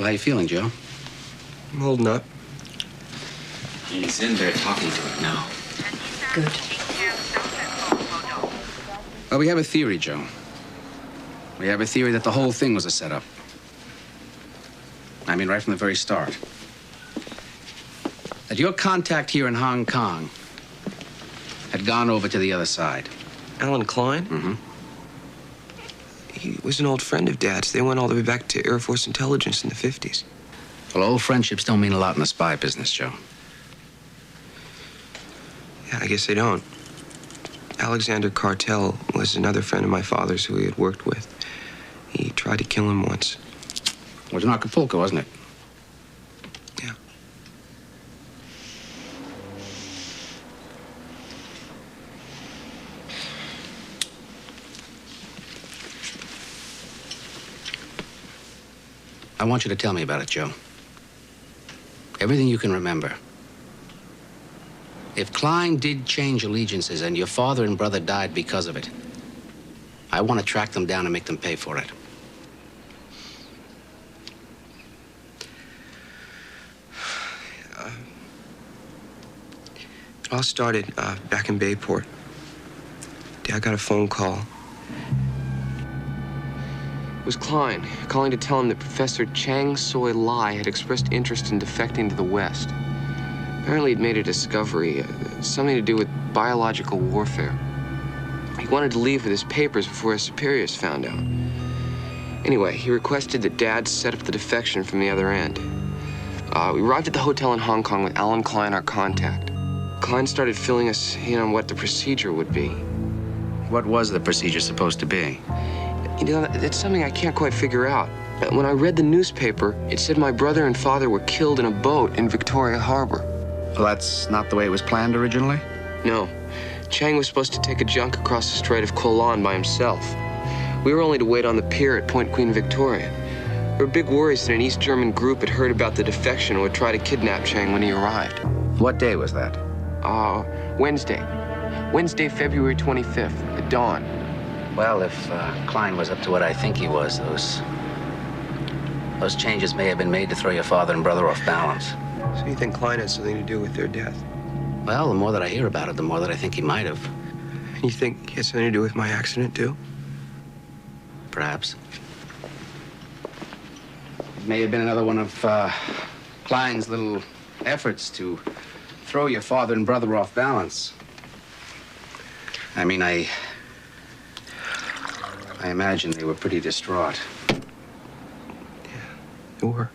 Well, how you feeling, Joe? I'm holding up. He's in there talking to it now. Good. Well, we have a theory, Joe. We have a theory that the whole thing was a setup. I mean, right from the very start. That your contact here in Hong Kong had gone over to the other side. Alan Klein? Mm-hmm. He was an old friend of Dad's. They went all the way back to Air Force intelligence in the 50s. Well, old friendships don't mean a lot in the spy business, Joe. Yeah, I guess they don't. Alexander Cartel was another friend of my father's who he had worked with. He tried to kill him once. It was in Acapulco, wasn't it? Yeah. I want you to tell me about it, Joe. Everything you can remember. If Klein did change allegiances and your father and brother died because of it, I want to track them down and make them pay for it. It all started back in Bayport. Dad got a phone call. It was Klein calling to tell him that Professor Chang Soi Lai had expressed interest in defecting to the West. Apparently he'd made a discovery, something to do with biological warfare. He wanted to leave with his papers before his superiors found out. Anyway, he requested that Dad set up the defection from the other end. We arrived at the hotel in Hong Kong with Alan Klein, our contact. Klein started filling us in on what the procedure would be. What was the procedure supposed to be? You know, it's something I can't quite figure out. When I read the newspaper, it said my brother and father were killed in a boat in Victoria Harbor. Well, that's not the way it was planned originally? No. Chang was supposed to take a junk across the Strait of Kolon by himself. We were only to wait on the pier at Point Queen Victoria. There were big worries that an East German group had heard about the defection and would try to kidnap Chang when he arrived. What day was that? Wednesday. Wednesday, February 25th, at dawn. Well, if Klein was up to what I think he was, those changes may have been made to throw your father and brother off balance. So you think Klein had something to do with their death? Well, the more that I hear about it, the more that I think he might have. And you think he had something to do with my accident, too? Perhaps. It may have been another one of Klein's little efforts to throw your father and brother off balance. I mean, I imagine they were pretty distraught. Yeah, they were.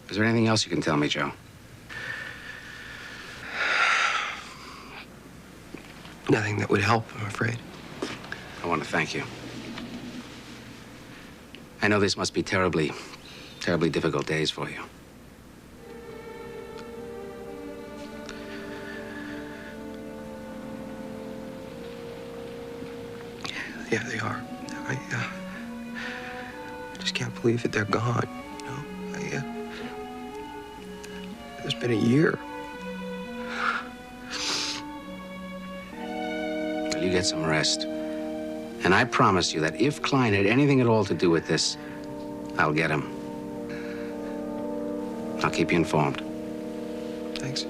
Is there anything else you can tell me, Joe? Nothing that would help, I'm afraid. I want to thank you. I know this must be terribly, terribly difficult days for you. Yeah, they are. I just can't believe that they're gone. You know, it's been a year. Well, you get some rest. And I promise you that if Klein had anything at all to do with this, I'll get him. I'll keep you informed. Thanks.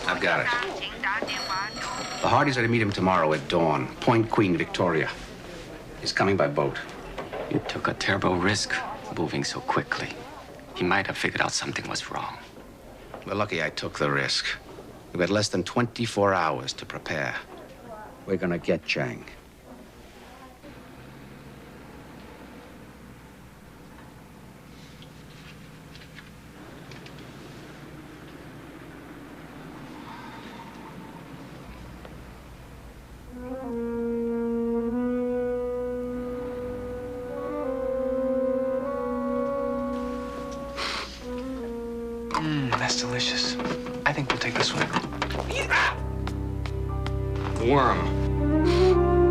I've got it. The Hardys are to meet him tomorrow at dawn. Point Queen Victoria. He's coming by boat. You took a terrible risk moving so quickly. He might have figured out something was wrong. We're lucky I took the risk. We've got less than 24 hours to prepare. We're gonna get Chang. That's delicious. I think we'll take this one. Worm.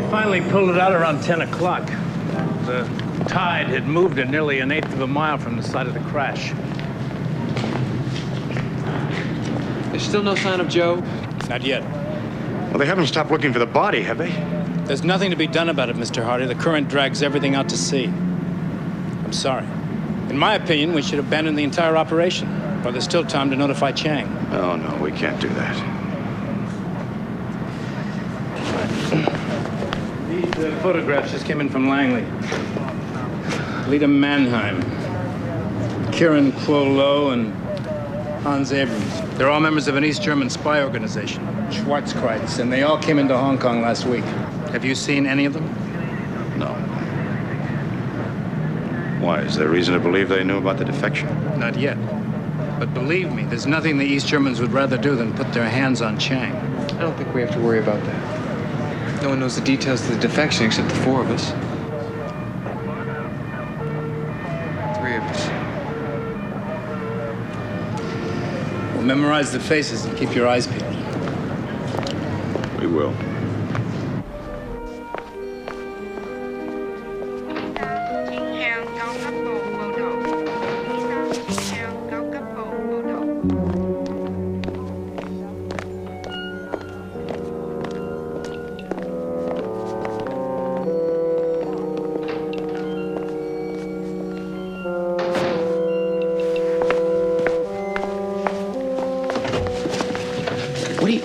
finally pulled it out around 10 o'clock. The tide had moved it nearly 1/8 of a mile from the site of the crash. There's still no sign of Joe? Not yet. Well, they haven't stopped looking for the body, have they? There's nothing to be done about it, Mr. Hardy. The current drags everything out to sea. I'm sorry. In my opinion, we should abandon the entire operation. But there's still time to notify Chang. Oh, no, we can't do that. These photographs just came in from Langley. Lita Mannheim, Kieran Quolo, and Hans Abrams. They're all members of an East German spy organization, Schwarzkreuz, and they all came into Hong Kong last week. Have you seen any of them? No. Why? Is there reason to believe they knew about the defection? Not yet. But believe me, there's nothing the East Germans would rather do than put their hands on Chang. I don't think we have to worry about that. No one knows the details of the defection except the 4 of us. 3 of us. Well, memorize the faces and keep your eyes peeled. We will. What do you...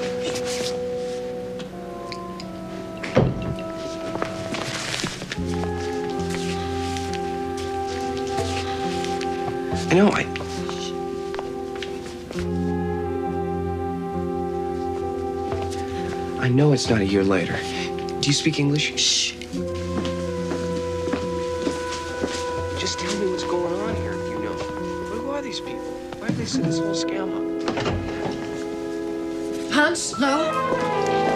I know, I know it's not a year later. Do you speak English? Shh. Just tell me what's going on here if you know. Who are these people? Why have they set this whole scam up? Hans, no.